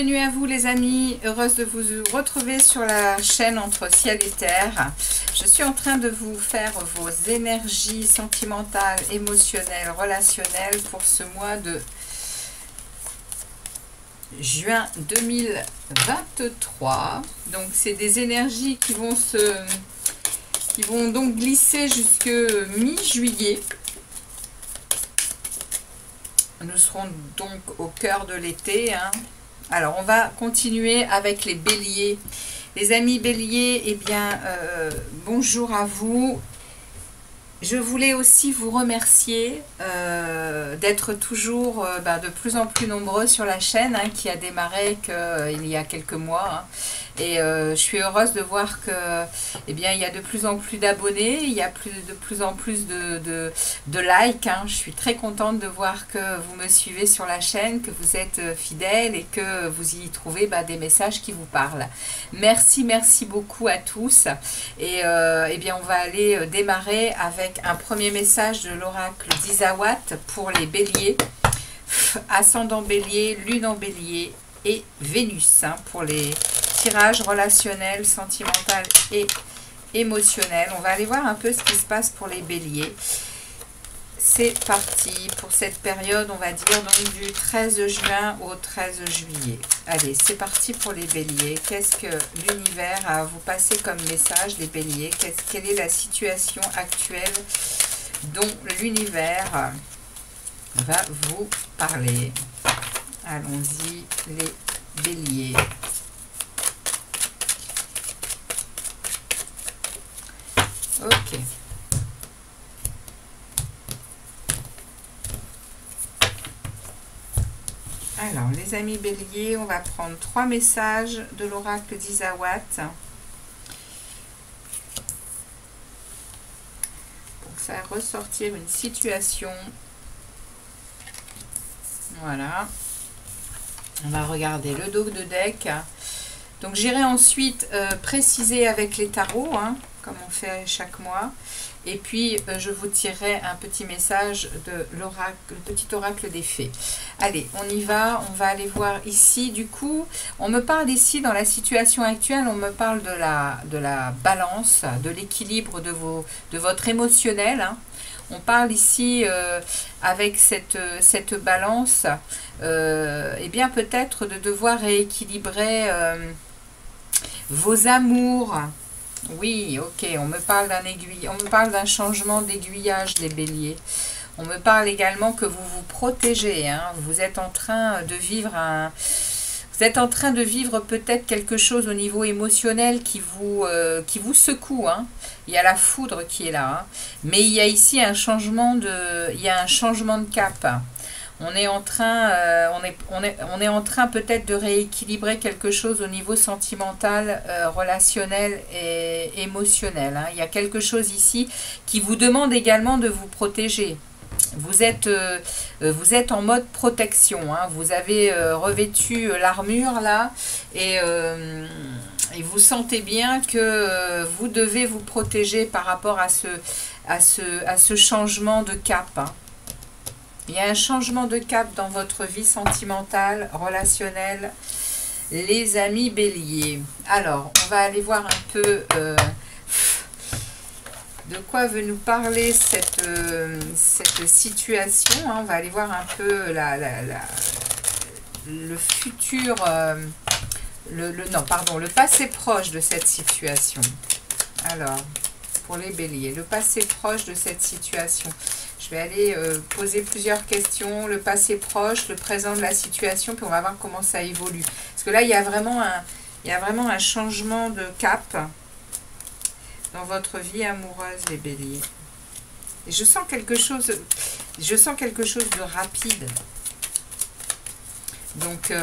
Bienvenue à vous les amis, heureuse de vous retrouver sur la chaîne Entre Ciel et Terre. Je suis en train de vous faire vos énergies sentimentales, émotionnelles, relationnelles pour ce mois de juin 2023. Donc c'est des énergies qui vont donc glisser jusque mi-juillet. Nous serons donc au cœur de l'été, hein. Alors, on va continuer avec les béliers. Les amis béliers, eh bien, bonjour à vous. Je voulais aussi vous remercier d'être toujours de plus en plus nombreux sur la chaîne, hein, qui a démarré il y a quelques mois. Hein. Et je suis heureuse de voir que, eh bien, il y a de plus en plus d'abonnés, il y a de plus en plus de likes. Hein. Je suis très contente de voir que vous me suivez sur la chaîne, que vous êtes fidèles et que vous y trouvez des messages qui vous parlent. Merci, merci beaucoup à tous. Et eh bien, on va aller démarrer avec un premier message de l'oracle d'Isawat pour les béliers, ascendant bélier, lune en bélier et Vénus, hein, pour les tirages relationnels, sentimental et émotionnel. On va aller voir un peu ce qui se passe pour les béliers. C'est parti pour cette période, on va dire, donc du 13 juin au 13 juillet. Allez, c'est parti pour les béliers. Qu'est-ce que l'univers a à vous passer comme message, les béliers? Quelle est la situation actuelle dont l'univers va vous parler? Allons-y, les béliers. Ok. Alors, les amis béliers, on va prendre 3 messages de l'oracle d'Isawat pour faire ressortir une situation. Voilà. On va regarder le dos de deck. Donc, j'irai ensuite préciser avec les tarots, hein, comme on fait chaque mois. Et puis, je vous tirerai un petit message de l'oracle, le petit oracle des fées. Allez, on y va. On va aller voir ici. Du coup, on me parle ici, dans la situation actuelle, on me parle de la balance, de l'équilibre de votre émotionnel. Hein. On parle ici, avec cette balance, eh bien, peut-être de devoir rééquilibrer vos amours. Oui, ok, on me parle d'un changement d'aiguillage des béliers. On me parle également que vous vous protégez, hein. Vous êtes en train de vivre peut-être quelque chose au niveau émotionnel qui vous secoue, hein. Il y a la foudre qui est là, hein. Mais il y a ici un changement de cap. On est en train, on est en train peut-être de rééquilibrer quelque chose au niveau sentimental, relationnel et émotionnel. Hein. Il y a quelque chose ici qui vous demande également de vous protéger. Vous êtes en mode protection. Hein. Vous avez revêtu l'armure là et vous sentez bien que vous devez vous protéger par rapport à ce changement de cap. Hein. Il y a un changement de cap dans votre vie sentimentale, relationnelle, les amis béliers. Alors, on va aller voir un peu de quoi veut nous parler cette situation. Hein. On va aller voir un peu le futur, le passé proche de cette situation. Alors, pour les béliers, le passé proche de cette situation. Je vais aller poser plusieurs questions, le passé proche, le présent de la situation, puis on va voir comment ça évolue. Parce que là, il y a vraiment un changement de cap dans votre vie amoureuse, les béliers. Et je sens quelque chose de rapide. Donc,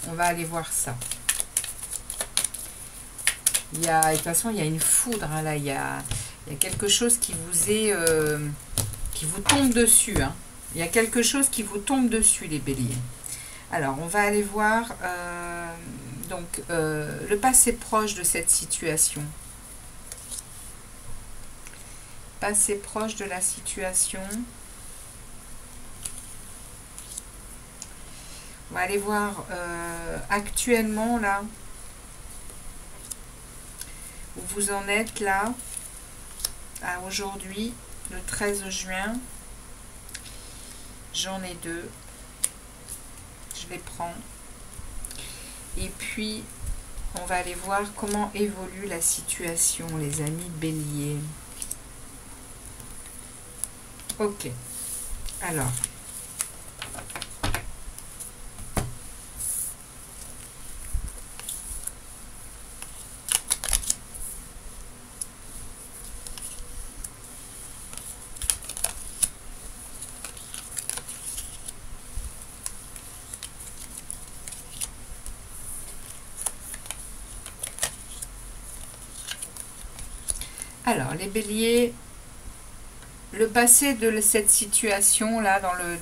on va aller voir ça. De toute façon, il y a une foudre, hein, là, il y a quelque chose qui vous tombe dessus. Hein. Il y a quelque chose qui vous tombe dessus, les béliers. Alors, on va aller voir le passé proche de cette situation. Passé proche de la situation. On va aller voir actuellement là où vous en êtes là, à aujourd'hui, le 13 juin. J'en ai deux. Je les prends. Et puis, on va aller voir comment évolue la situation, les amis Bélier. Ok. Alors. Alors, les béliers, le passé de cette situation-là, dans le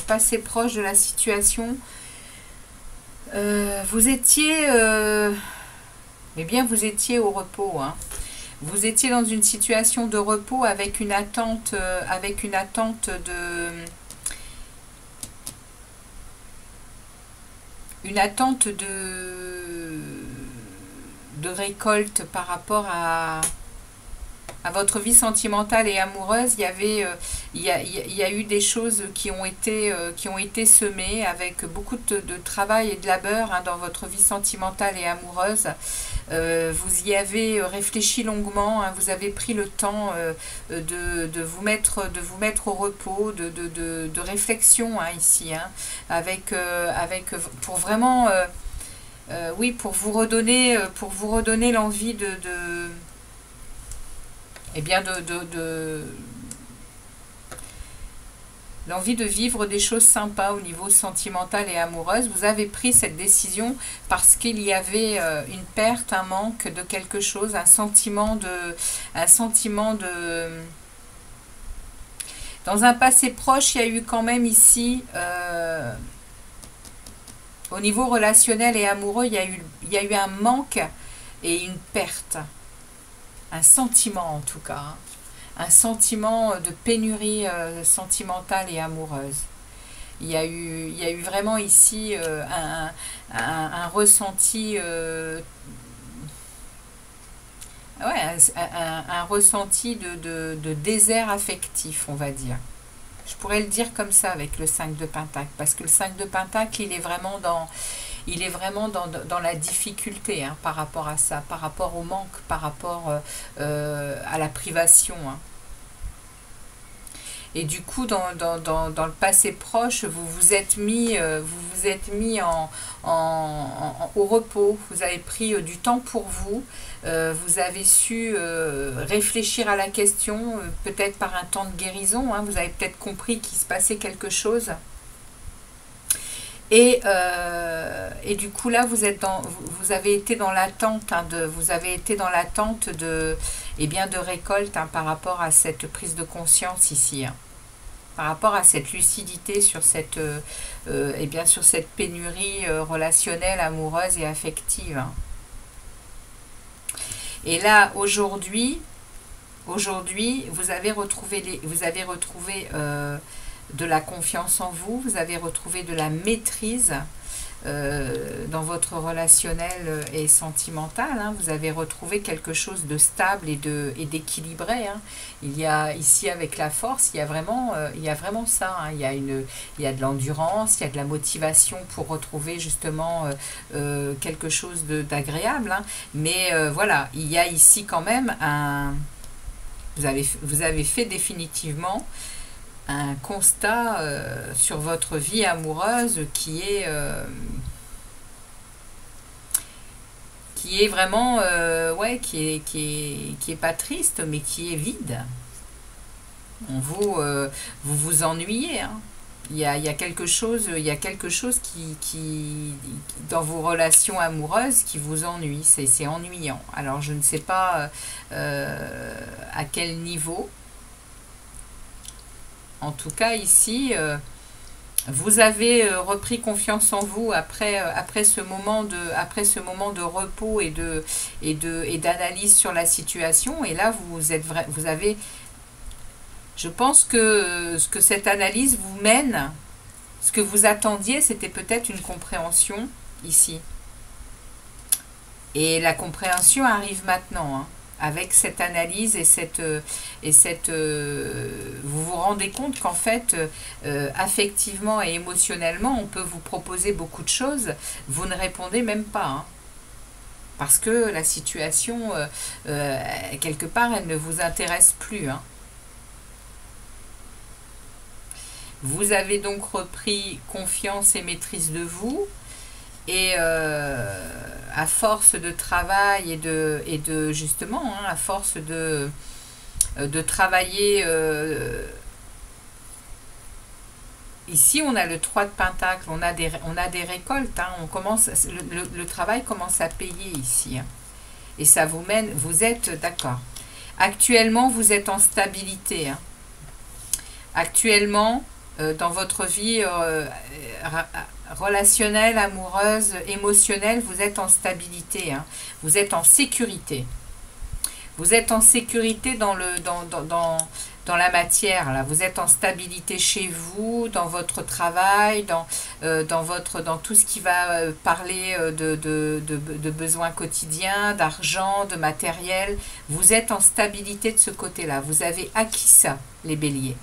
passé proche de la situation, vous étiez, vous étiez au repos, hein. Vous étiez dans une situation de repos avec une attente de récolte par rapport à votre vie sentimentale et amoureuse. Il y a eu des choses qui ont été semées avec beaucoup de travail et de labeur, hein, dans votre vie sentimentale et amoureuse. Vous y avez réfléchi longuement, hein, vous avez pris le temps de vous mettre au repos, de réflexion, hein, ici, hein, pour vraiment oui, pour vous redonner l'envie l'envie de vivre des choses sympas au niveau sentimental et amoureuse. Vous avez pris cette décision parce qu'il y avait une perte, un manque de quelque chose, un sentiment de... Dans un passé proche, il y a eu quand même ici, au niveau relationnel et amoureux, il y a eu un manque et une perte. Un sentiment en tout cas, hein. Un sentiment de pénurie sentimentale et amoureuse. Il y a eu vraiment ici un ressenti, un ressenti de désert affectif, on va dire. Je pourrais le dire comme ça avec le 5 de Pentacle, parce que le 5 de Pentacle, il est vraiment dans la difficulté, hein, par rapport à ça, par rapport au manque, par rapport à la privation, hein. Et du coup, dans le passé proche, vous vous êtes mis au repos, vous avez pris du temps pour vous, vous avez su réfléchir à la question, peut-être par un temps de guérison, hein, vous avez peut-être compris qu'il se passait quelque chose. Et du coup là, vous avez été dans l'attente, hein, de récolte, hein, par rapport à cette prise de conscience ici, hein, par rapport à cette lucidité sur cette pénurie relationnelle, amoureuse et affective, hein. Et là aujourd'hui, vous avez retrouvé de la confiance en vous, vous avez retrouvé de la maîtrise dans votre relationnel et sentimental, hein. Vous avez retrouvé quelque chose de stable et d'équilibré, hein. Il y a ici, avec la force, il y a vraiment ça, hein. Il y a de l'endurance, il y a de la motivation pour retrouver justement quelque chose d'agréable, hein. Mais voilà, il y a ici quand même vous avez fait définitivement un constat sur votre vie amoureuse qui est vraiment qui est pas triste, mais qui est vide. Vous vous ennuyez, hein. Il y a quelque chose qui dans vos relations amoureuses qui vous ennuie, c'est ennuyant. Alors je ne sais pas à quel niveau. En tout cas, ici, vous avez repris confiance en vous après ce moment de repos et d'analyse sur la situation. Et là, vous avez, je pense que cette analyse vous mène Ce que vous attendiez, c'était peut-être une compréhension ici. Et la compréhension arrive maintenant, hein, avec cette analyse et vous vous rendez compte qu'en fait, affectivement et émotionnellement, on peut vous proposer beaucoup de choses, vous ne répondez même pas, hein, parce que la situation, quelque part, elle ne vous intéresse plus, hein. Vous avez donc repris confiance et maîtrise de vous, et à force de travail et de justement, hein, à force de travailler, ici on a le 3 de Pentacle, on a des récoltes, hein, le travail commence à payer ici, hein, et ça vous mène, vous êtes d'accord. Actuellement, vous êtes en stabilité, hein. Actuellement, dans votre vie relationnelle, amoureuse, émotionnelle, vous êtes en stabilité, hein. Vous êtes en sécurité. Vous êtes en sécurité dans la matière, là. Vous êtes en stabilité chez vous, dans votre travail, dans tout ce qui va parler de besoins quotidiens, d'argent, de matériel. Vous êtes en stabilité de ce côté-là. Vous avez acquis ça, les béliers.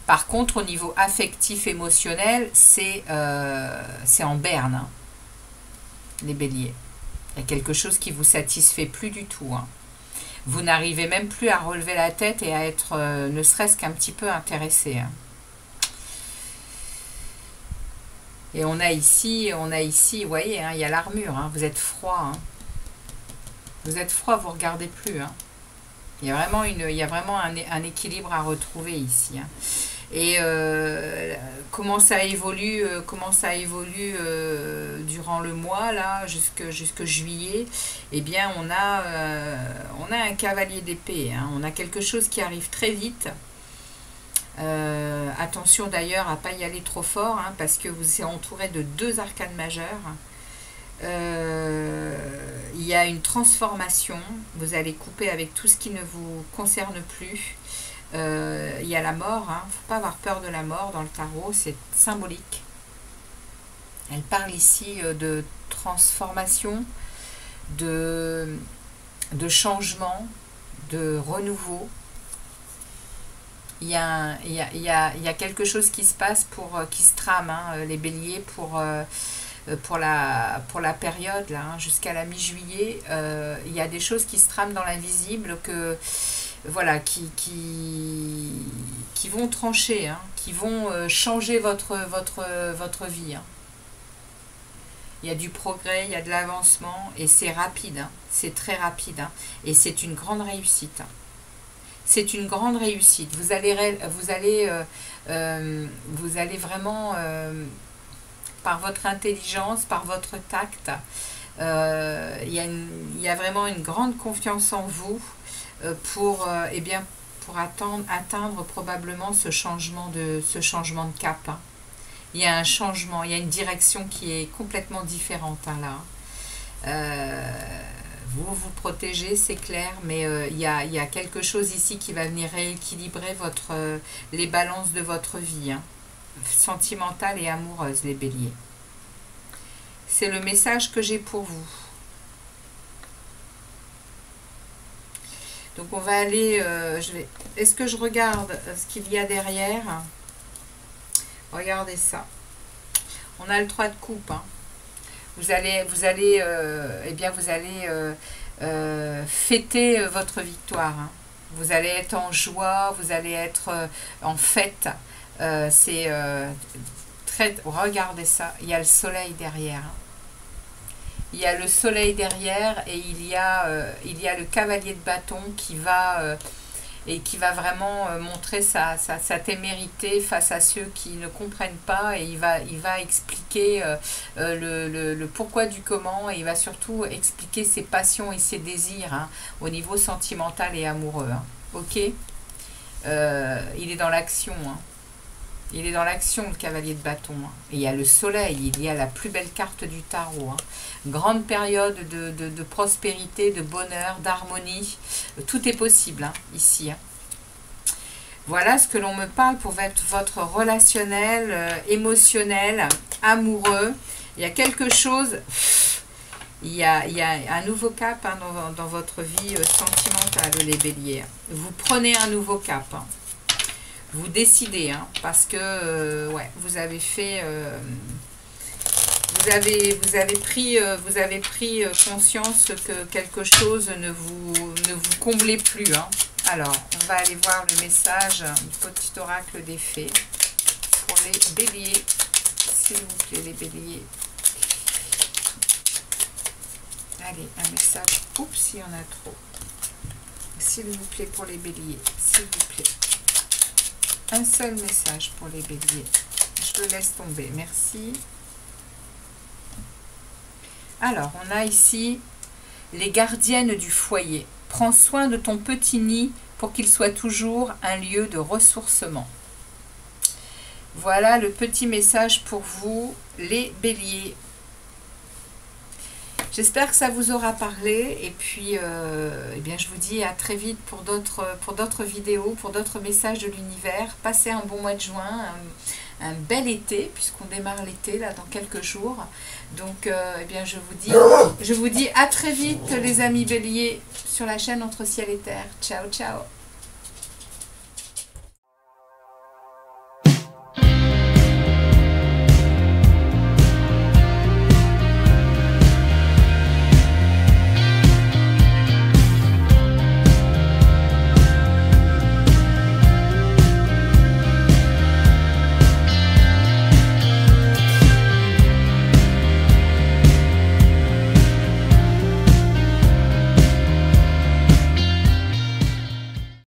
Par contre, au niveau affectif, émotionnel, c'est en berne, hein, les béliers. Il y a quelque chose qui ne vous satisfait plus du tout, hein. Vous n'arrivez même plus à relever la tête et à être ne serait-ce qu'un petit peu intéressé, hein. Et on a ici, vous voyez, hein, il y a l'armure, hein, vous êtes froid, hein. Vous êtes froid, vous ne regardez plus, hein. Il y a vraiment un équilibre à retrouver ici, hein. Et comment ça évolue durant le mois là jusque juillet, eh bien on a un cavalier d'épée, hein, on a quelque chose qui arrive très vite. Attention d'ailleurs à pas y aller trop fort, hein, parce que vous êtes entouré de 2 arcanes majeures. Il y a une transformation, vous allez couper avec tout ce qui ne vous concerne plus. Il y a la mort, hein. Faut pas avoir peur de la mort dans le tarot, c'est symbolique. Elle parle ici de transformation, de changement, de renouveau. Il y a quelque chose qui se passe qui se trame, hein, les béliers, pour la période là, hein, jusqu'à la mi-juillet. Il y a des choses qui se trament dans l'invisible voilà, qui vont trancher, hein, qui vont changer votre vie, hein. Il y a du progrès, il y a de l'avancement, et c'est rapide, hein, c'est très rapide, hein, et c'est une grande réussite, hein. C'est une grande réussite. Vous allez vraiment, par votre intelligence, par votre tact, il y a vraiment une grande confiance en vous, pour atteindre probablement ce changement de cap, hein. Il y a un changement, il y a une direction qui est complètement différente, hein, là. Vous vous protégez, c'est clair, mais il y a quelque chose ici qui va venir rééquilibrer les balances de votre vie, hein, sentimentale et amoureuse, les béliers. C'est le message que j'ai pour vous. Donc on va aller, est-ce que je regarde ce qu'il y a derrière? Regardez ça. On a le 3 de coupe, hein. Vous allez fêter votre victoire, hein. Vous allez être en joie, vous allez être en fête. Regardez ça, il y a le soleil derrière, hein. Il y a le soleil derrière, et il y a le cavalier de bâton qui va vraiment montrer sa témérité face à ceux qui ne comprennent pas, et il va expliquer le pourquoi du comment, et il va surtout expliquer ses passions et ses désirs, hein, au niveau sentimental et amoureux, hein. Ok, il est dans l'action, hein. Il est dans l'action, le cavalier de bâton, hein. Et il y a le soleil, il y a la plus belle carte du tarot, hein. Grande période de prospérité, de bonheur, d'harmonie. Tout est possible, hein, ici, hein. Voilà ce que l'on me parle pour votre relationnel, émotionnel, amoureux. Il y a quelque chose, il y a un nouveau cap hein, dans votre vie sentimentale, les béliers. Vous prenez un nouveau cap. Hein. Vous décidez, hein, parce que ouais, vous avez fait... vous avez pris conscience que quelque chose ne vous comblait plus. Hein. Alors, on va aller voir le message du petit oracle des fées pour les béliers. S'il vous plaît, les béliers. Allez, un message. Oups, il y en a trop. S'il vous plaît, pour les béliers. S'il vous plaît. Un seul message pour les béliers. Je le laisse tomber. Merci. Alors, on a ici les gardiennes du foyer. Prends soin de ton petit nid pour qu'il soit toujours un lieu de ressourcement. Voilà le petit message pour vous, les béliers. J'espère que ça vous aura parlé. Et puis, eh bien, je vous dis à très vite pour d'autres vidéos, pour d'autres messages de l'univers. Passez un bon mois de juin, un bel été, puisqu'on démarre l'été là dans quelques jours. Donc, eh bien, je vous dis à très vite, les amis béliers, sur la chaîne Entre Ciel et Terre. Ciao, ciao.